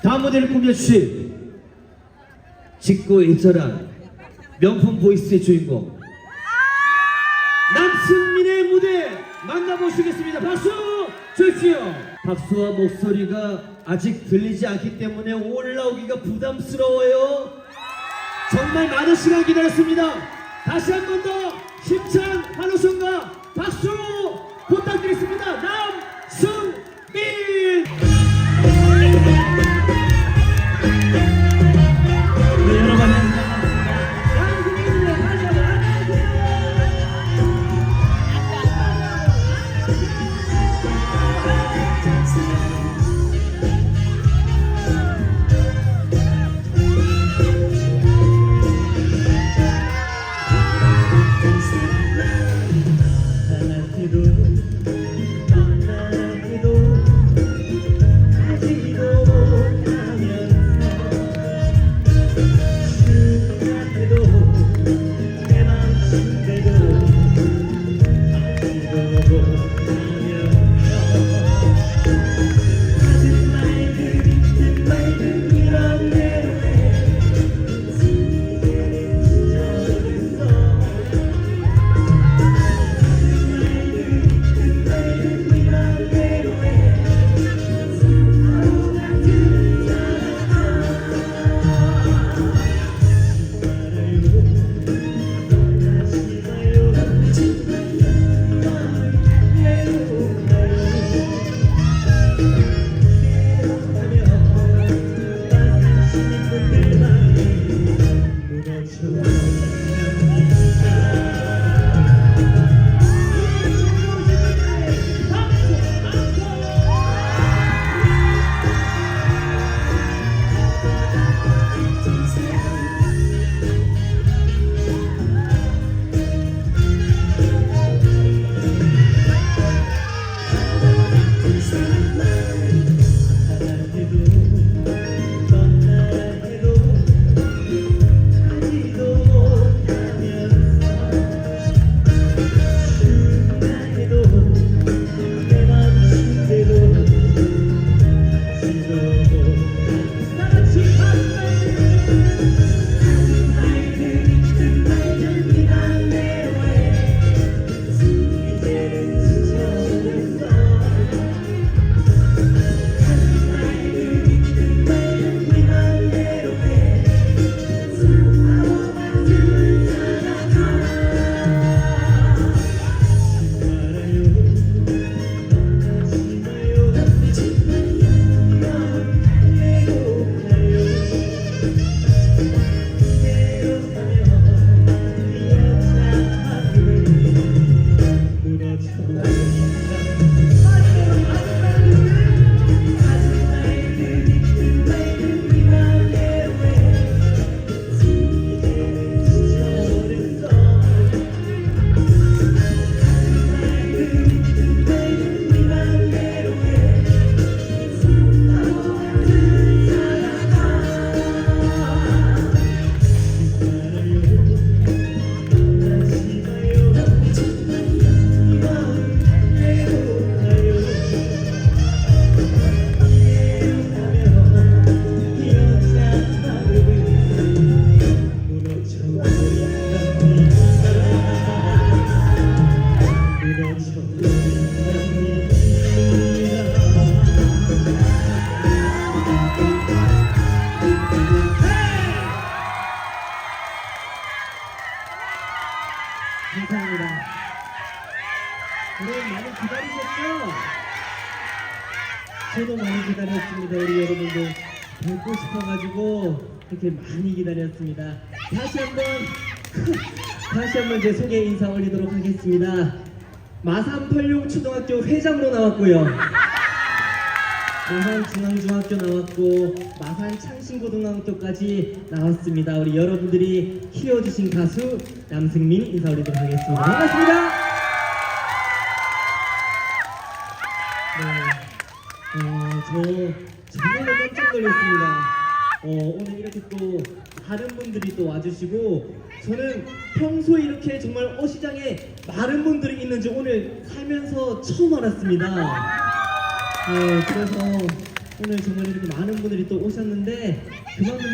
다음 무대를 꾸며주실 짙고 일절한 명품 보이스의 주인공 남승민의 무대 만나보시겠습니다. 박수 주십시오. 박수와 목소리가 아직 들리지 않기 때문에 올라오기가 부담스러워요. 정말 많은 시간 기다렸습니다. 다시 한 번 더 힘찬 환호성과 박수 부탁드리겠습니다. 남승민. 감사합니다. 여러분 많이 기다리셨죠? 저도 많이 기다렸습니다. 우리 여러분들 뵙고 싶어가지고 이렇게 많이 기다렸습니다. 다시 한번 제 소개 인사 올리도록 하겠습니다. 마산 팔룡초등학교 회장으로 나왔고요. 마산 중앙중학교 나왔고 마산 창신고등학교까지 나왔습니다. 우리 여러분들이 키워주신 가수 남승민 인사 올리도록 하겠습니다. 반갑습니다. 네, 저 정말로 깜짝 놀랐습니다. 오늘 이렇게 또 다른 분들이 또 와주시고, 저는 평소에 이렇게 정말 어시장에 많은 분들이 있는지 오늘 살면서 처음 알았습니다. 네, 그래서 오늘 정말 이렇게 많은 분들이 또 오셨는데 그만큼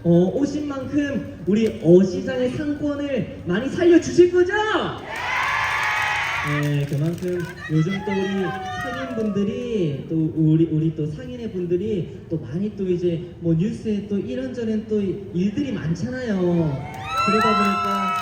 또 오신 만큼 우리 어시장의 상권을 많이 살려주실 거죠? 네, 그만큼 요즘 또 우리 상인분들이 또 우리 또 상인의 분들이 또 많이 또 이제 뭐 뉴스에 또 이런저런 또 일들이 많잖아요. 그러다 보니까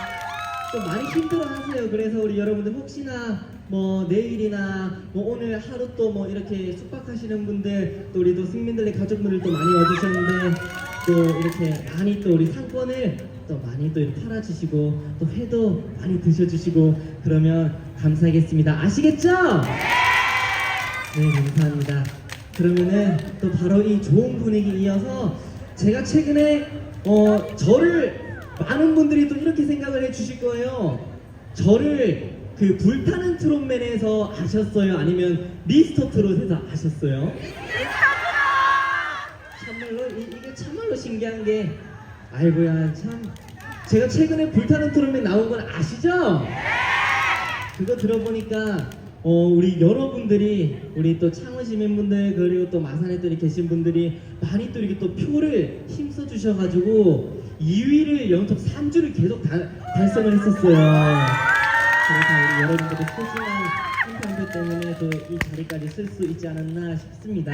또 많이 힘들어하세요. 그래서 우리 여러분들 혹시나 뭐 내일이나 뭐 오늘 하루 또 뭐 이렇게 숙박하시는 분들 또 우리 또 승민들의 가족분들 또 많이 와주셨는데 또 이렇게 많이 또 우리 상권을 또 많이 또 이렇게 팔아주시고 또 회도 많이 드셔주시고 그러면 감사하겠습니다. 아시겠죠? 네, 감사합니다. 그러면은 또 바로 이 좋은 분위기 이어서 제가 최근에 저를 많은 분들이 또 이렇게 생각을 해주실 거예요. 저를 그 불타는 트롯맨에서 아셨어요? 아니면 미스터 트롯에서 아셨어요? 참말로 이게 참말로 신기한 게 아이고야 참 제가 최근에 불타는 트롯맨 나온 건 아시죠? 그거 들어보니까 우리 여러분들이 우리 또 창원 시민분들 그리고 또 마산에 또 이렇게 계신 분들이 많이 또 이렇게 또 표를 힘써 주셔가지고 2위를 연속 3주를 계속 달성을 했었어요. 그래서 우리 여러분들의 소중한 심판들 때문에 또 이 자리까지 쓸 수 있지 않았나 싶습니다.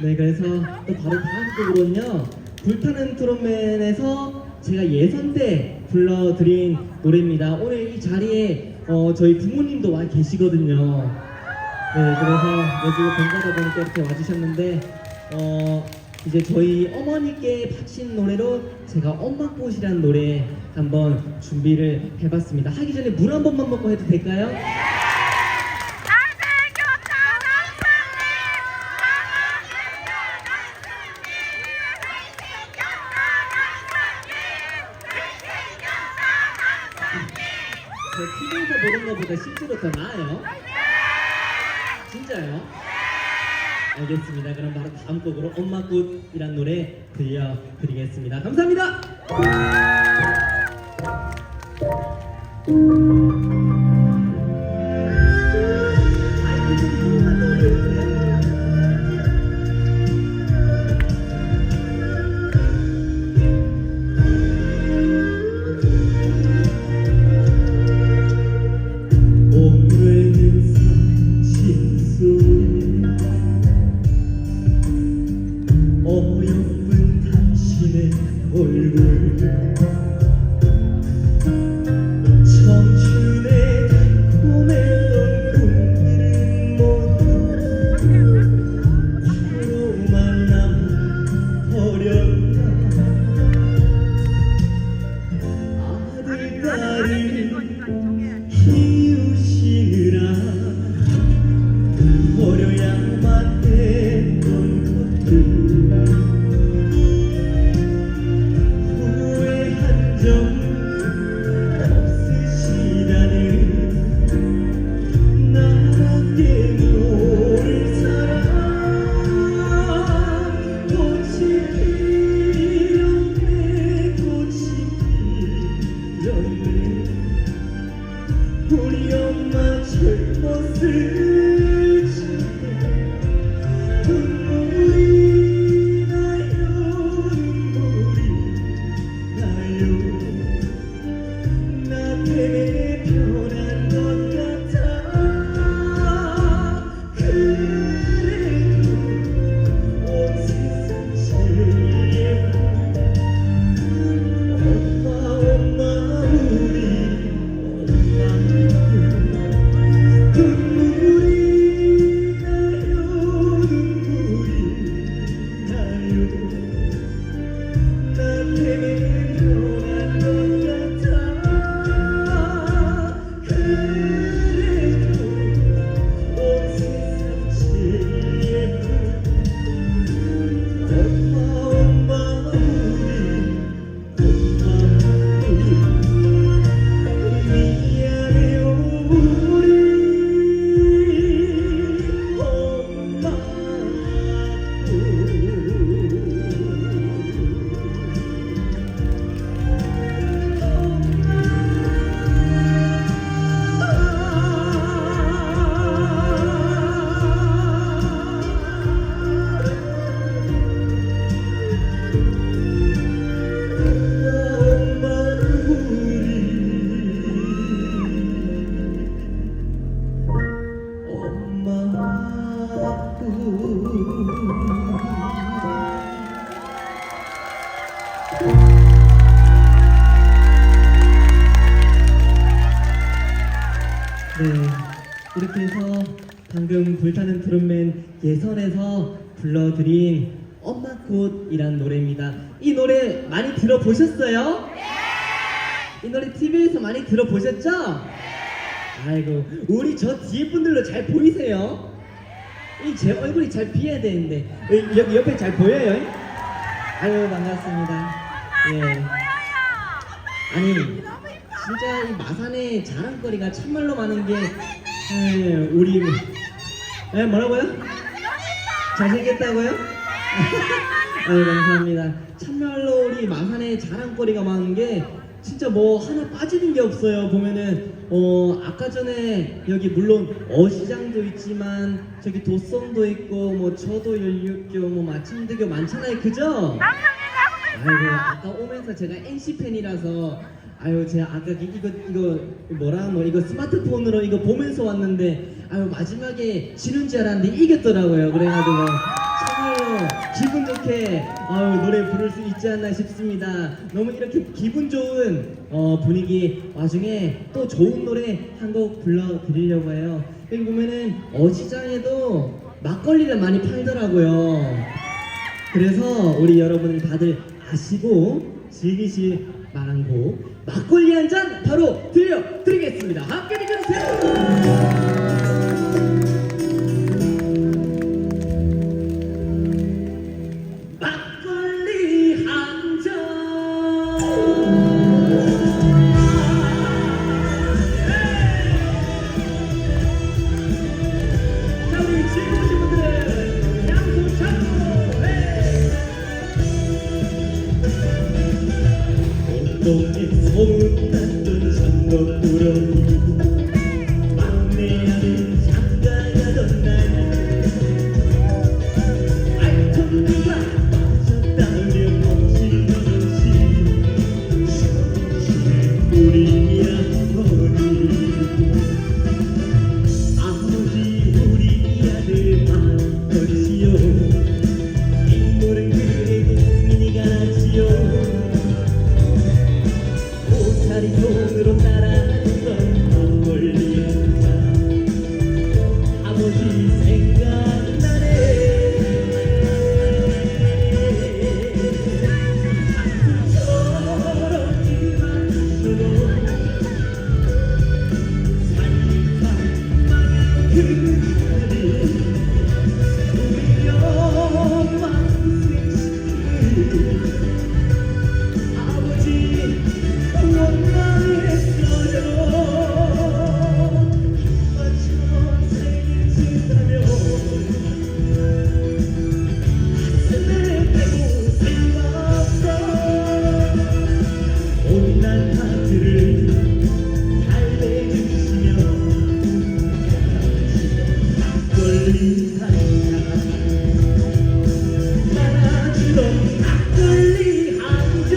네, 그래서 또 바로 다음 곡으로는요 불타는 트롯맨에서 제가 예선대 불러드린 노래입니다. 오늘 이 자리에 저희 부모님도 와 계시거든요. 네, 그래서 여기가 본가다 보니까 이렇게 와주셨는데 이제 저희 어머니께 바친 노래로 제가 엄마꽃이라는 노래 한번 준비를 해봤습니다. 하기 전에 물 한 번만 먹고 해도 될까요? 제 TV에서 보는 것보다 실제로 더 나아요? 진짜요? 알겠습니다. 그럼 바로 다음 곡으로 엄마꽃이란 노래 들려드리겠습니다. 감사합니다. 어여쁜 당신의 얼굴 청춘의 달콤했던 꿈들은 모두 서로만 남아버렸나 아들 딸을 키우시느라 버려야만 했던 것들 후회한 적 없으시다는 나밖에 모를 사람 꽃이 피었네 꽃이 피었네 우리 엄마 젊었을 적에 눈물이 방금 불타는 트롯맨 예선에서 불러드린 엄마꽃이란 노래입니다. 이 노래 많이 들어보셨어요? 이 노래 TV에서 많이 들어보셨죠? 아이고, 우리 저 뒤에 분들도 잘 보이세요? 이 제 얼굴이 잘 비해야 되는데 여기 옆에 잘 보여요? 아유, 반갑습니다. 예. 아니, 진짜 이 마산의 자랑거리가 참말로 많은 게 우리 뭐라고요? 잘생겼다고요? 아유, 감사합니다. 참말로 우리 마산의 자랑거리가 많은 게 진짜 뭐 하나 빠지는 게 없어요. 보면은 아까 전에 여기 물론 어시장도 있지만 저기 도성도 있고 뭐 저도 연륙교 뭐 마침대교 많잖아요, 그죠? 아이고, 아까 오면서 제가 NC 팬이라서 아유, 제가 아까 이거 뭐라 뭐 이거 스마트폰으로 이거 보면서 왔는데 아유, 마지막에 지는 줄 알았는데 이겼더라고요. 그래가지고 정말로 기분 좋게 노래 부를 수 있지 않나 싶습니다. 너무 이렇게 기분 좋은 분위기 와중에 또 좋은 노래 한 곡 불러드리려고 해요. 여기 보면은 어시장에도 막걸리를 많이 팔더라고요. 그래서 우리 여러분 다들 아시고 즐기실 만한 곡 막걸리 한 잔 바로 들려드리겠습니다. 함께 들려주세요. 막걸리 한 잔. 자, 우리 즐거우신 분들 양손 잡고 온동에 소문났던 선거꾸러기 막내 아들 장가가던 날 알통기가 빠졌다며 멈추던시 우리 아버지 우리 아들 아버지요 인물은 그래도 국민이 가지요 옷차리 손으로 따라했던 막걸리 한잔 아버지 생각나네 작품처럼 일만 있어도 살림상 망한 그 자리 우리 엄마 고생시키는 아버지 원망했어요. 마지막 생일 지나며 가슴에 대고 생각했어. 온난 하트를 달래주시며 막걸리 한잔 따라주던 막걸리 한잔.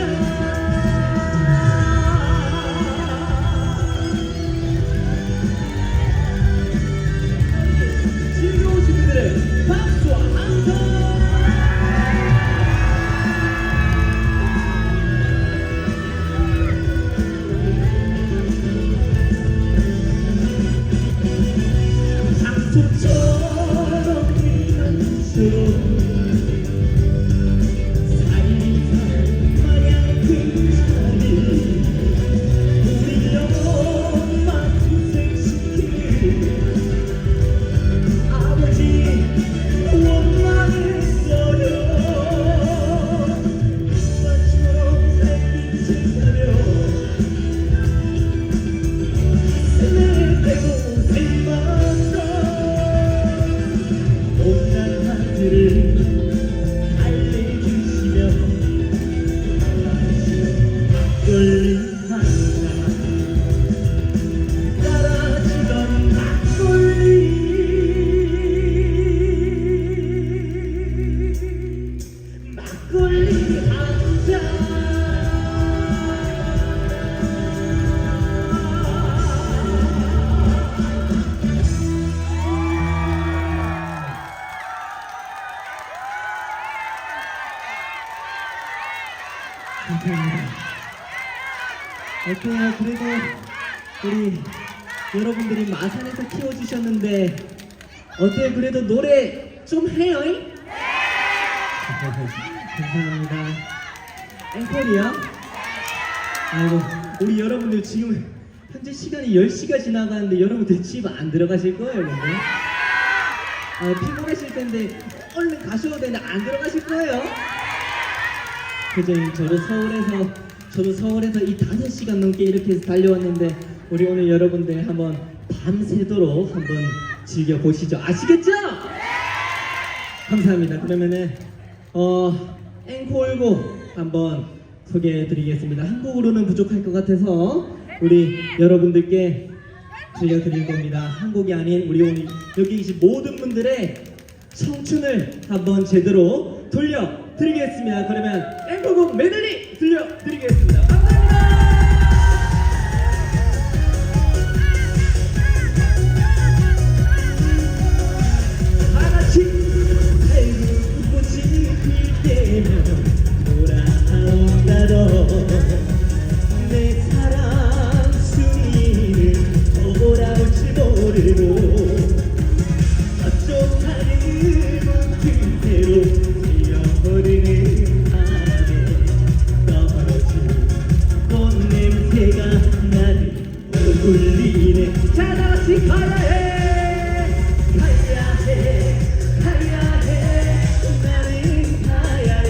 즐거우신 분들은 박수와 함성. 장소처럼 일어날수록 살림살 마냥 그 자리 우리 엄마 고생시키는 아버지 원망했어요. 오빠처럼 생긴 지사며 가슴에 대고 생각나 온난 하트를 달래주시며 막걸리 한잔 따라주던 막걸리 한잔. 감사합니다. 어때요? 그래도 우리 여러분들이 마산에서 키워주셨는데 어때요? 그래도 노래 좀 해요? 감사합니다. 앵콜이요? 아이고, 우리 여러분들 지금 현재 시간이 10시가 지나가는데 여러분들 집 안 들어가실 거예요, 근데? 피곤하실 텐데 얼른 가셔도 되는데 안 들어가실 거예요? 그죠? 저도 서울에서 이 5시간 넘게 이렇게 달려왔는데 우리 오늘 여러분들 한번 밤새도록 한번 즐겨보시죠. 아시겠죠? 감사합니다. 그러면은 앵콜곡 한번 소개해드리겠습니다. 한 곡으로는 부족할 것 같아서 우리 여러분들께 들려드릴 겁니다. 한 곡이 아닌 우리 오늘 여기 계신 모든 분들의 청춘을 한번 제대로 돌려드리겠습니다. 그러면 앵콜곡 메들리 들려드리겠습니다. 감사합니다. 다같이 밝은 꽃이 필 때면 돌아온다던 내 사랑 순이는 돌아올지 모르고 어쩌 다른 그대로 뛰어버리는 밤에 떨어진 꽃냄새가 나를 울리네. 자, 다시 가야 해, 가야 해, 가야 해, 나는 가야 해.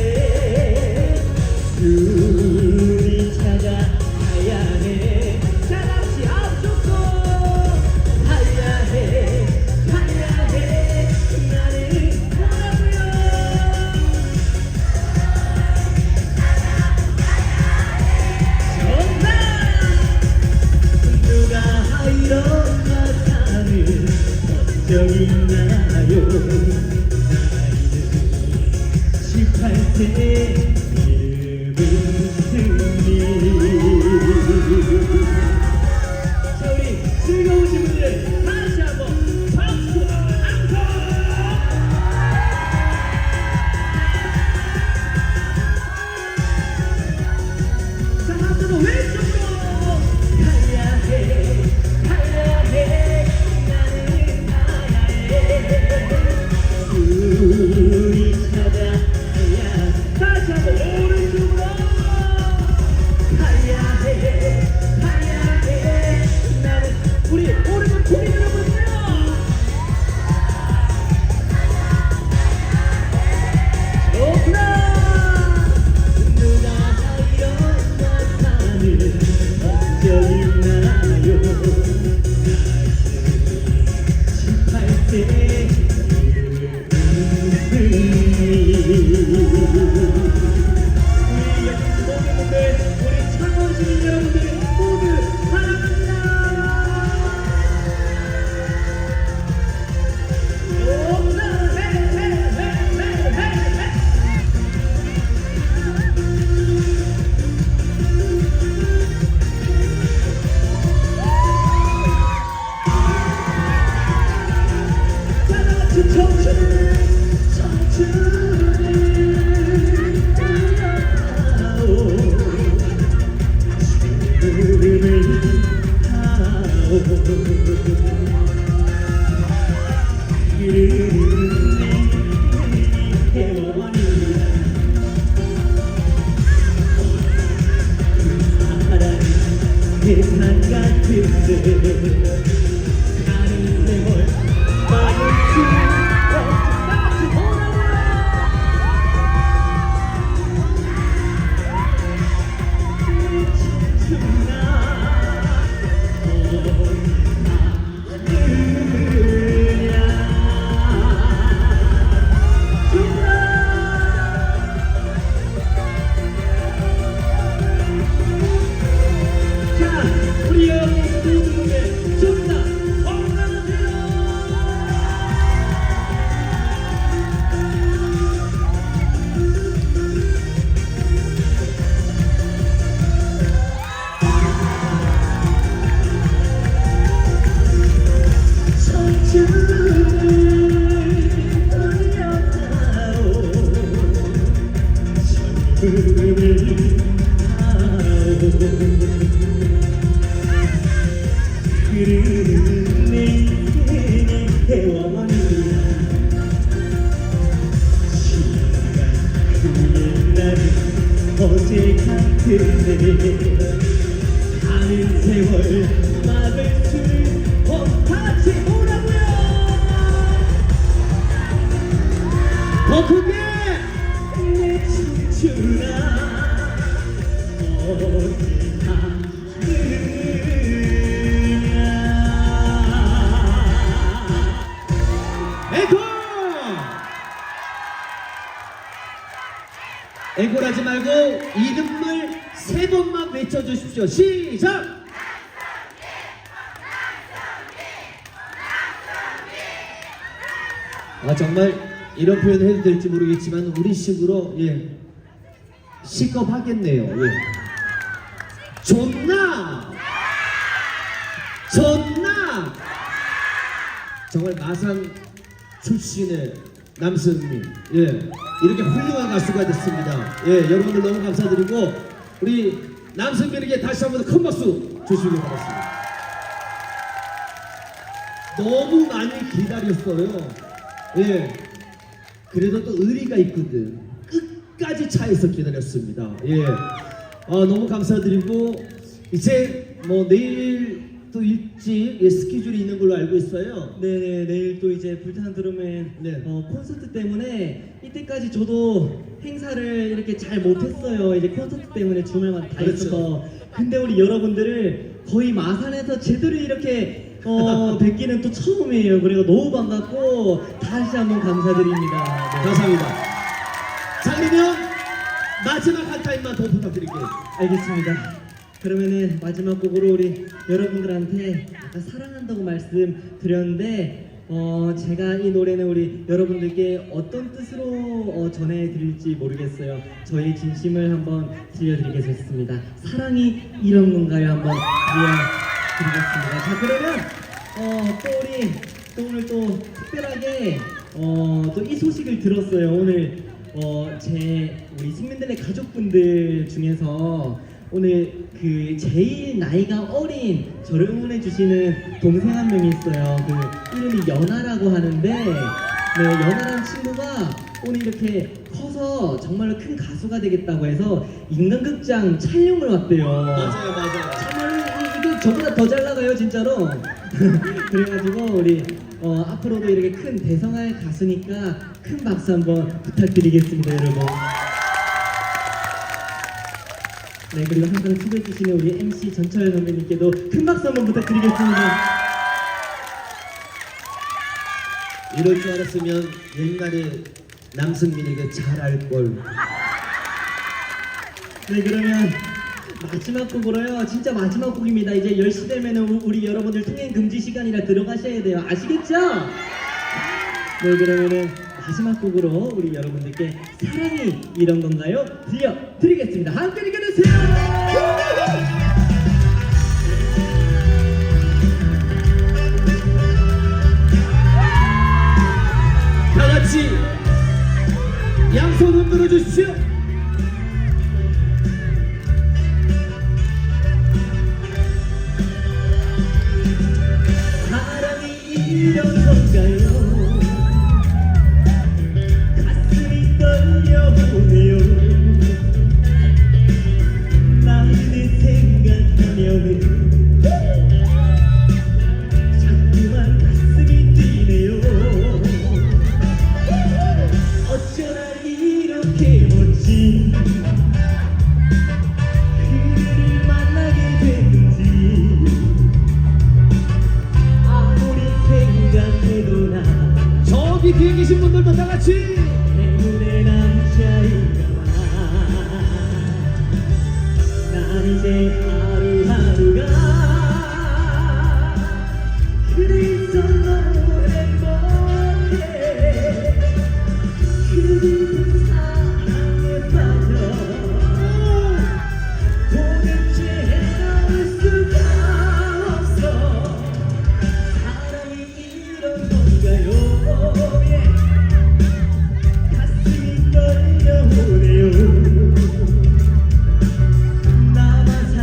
눈이 찾아가야 해. 자, 다시 앞쪽도 가야 해, 가야 해, 나는 가라고요. 정말 누가 이런 마상을 적 있나요? 나이는 18세 이름은 승리. 자, 우리 즐거우신 분들 다시 한번 박수와 함성. 자, 한번더 왼쪽으로 가야 해, 가야 해, 나는 가야 해. 우리 찾아가야. 다시 한번 오른쪽으로 가야 해, 가야 해, 나는. 우리 오른쪽 고개 들어보세요. 좋구나. 누가 이런 마상을 적 있나요? 18세 우리 모든 분들, 우리 창원 시민 여러분들 모두 사랑합니다. 세상 같은데 가는 세월 막을 수 없어. 같이 돌아와. 우리 여러분 모두에게 좀더 건강하세요. 청춘을 돌려다오. 젊음을 흐르는 내 인생의 회원이 옛날은 어제 같은데 가는 세월 막을 수 같이 오라고요. 더 크게 내 춤추나 어디 앵콜! 앵콜하지 말고 이름을 3번만 외쳐주십시오. 시작! 정말 이런 표현 해도 될지 모르겠지만 우리 식으로 시겁하겠네요. 좋나? 좋나? 정말 마산 출신의 남승민 이렇게 훌륭한 가수가 됐습니다. 여러분들 너무 감사드리고 우리 남승민에게 다시 한번 큰 박수 주시기 바랍니다. 너무 많이 기다렸어요. 그래도 또 의리가 있거든. 끝까지 차에서 기다렸습니다. 너무 감사드리고 이제 뭐 내일 또 일찍 스케줄이 있는 걸로 알고 있어요. 네네, 내일 또 이제 불타는 드럼의 콘서트 때문에 이때까지 저도 행사를 이렇게 잘 못했어요. 이제 콘서트 때문에 주말마다 다 그렇죠. 있어서. 근데 우리 여러분들을 거의 마산에서 제대로 이렇게 뵙기는 또 처음이에요. 그리고 너무 반갑고 다시 한번 감사드립니다. 네. 감사합니다. 자, 그러면 마지막 한 타임만 더 부탁드릴게요. 알겠습니다. 그러면은 마지막 곡으로 우리 여러분들한테 아까 사랑한다고 말씀드렸는데 제가 이 노래는 우리 여러분들께 어떤 뜻으로 전해드릴지 모르겠어요. 저의 진심을 한번 들려드리겠습니다. 사랑이 이런 건가요? 한번 들려드리겠습니다. 자, 그러면 또 우리 또 오늘 또 특별하게 또 이 소식을 들었어요. 오늘 우리 승민들의 가족분들 중에서 오늘 그 제일 나이가 어린 저를 응원해 주시는 동생 한 명이 있어요. 그 이름이 연아라고 하는데 연아라는 친구가 오늘 이렇게 커서 정말로 큰 가수가 되겠다고 해서 인간극장 촬영을 왔대요. 맞아요. 정말 이게 저보다 더 잘 나가요, 진짜로. 그래가지고 우리 앞으로도 이렇게 큰 대성할 가수니까 큰 박수 한번 부탁드리겠습니다, 여러분. 네, 그리고 항상 수고해주시는 우리 MC 전철 선배님께도 큰 박수 한번 부탁드리겠습니다. 이럴 줄 알았으면 옛날에 남승민에게 잘할걸. 네, 그러면 마지막 곡으로요. 진짜 마지막 곡입니다. 이제 10시 되면은 우리 여러분들 통행 금지 시간이라 들어가셔야 돼요. 아시겠죠? 네, 그러면은 마지막 곡으로 우리 여러분들께 사랑이 이런 건가요? 들려드리겠습니다. 함께 읽어주세요. 다 같이 양손 흔들어 주십시오. 사랑이 이런 건가요? 가슴이 떨려오네요. 나를 생각하면은 자꾸만 가슴이 뛰네요. 어쩌다 이렇게 멋진 그를 만나게 됐는지 아무리 생각해도 나 저기 뒤에 계신 분들도 다 같이 행운의 남자인가. 난 이제 하루하루가 그래서 너무 행복해. 그 사랑에 빠져 도대체 헤어날 수가 없어. 사랑이 이런 건가요? 가슴이 떨려오네요. 나만 산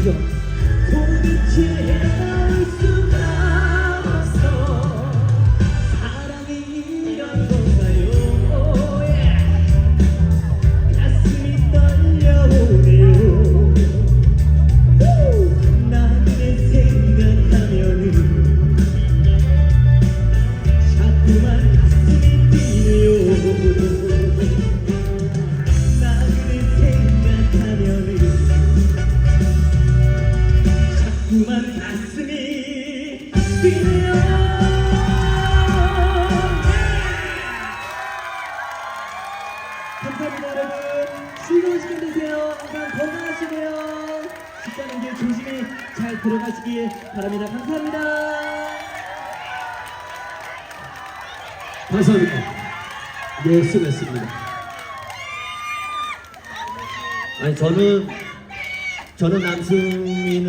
주시죠. 도대체 헤어날 수가 없어 사랑이 이런 건가요 가슴이 떨려오네요 나그네 생각하면은 자꾸만 가슴이 뛰네요 나그네 생각하면은 자꾸만 가슴이 뛰네요 감사합니다 여러분. 즐거운 시간 되세요. 항상 건강하시고요. 집 가는 길 조심히 잘 들어가시길 바랍니다. 감사합니다. 감사합니다. 네, 수고했습니다. 아니 저는 남승민을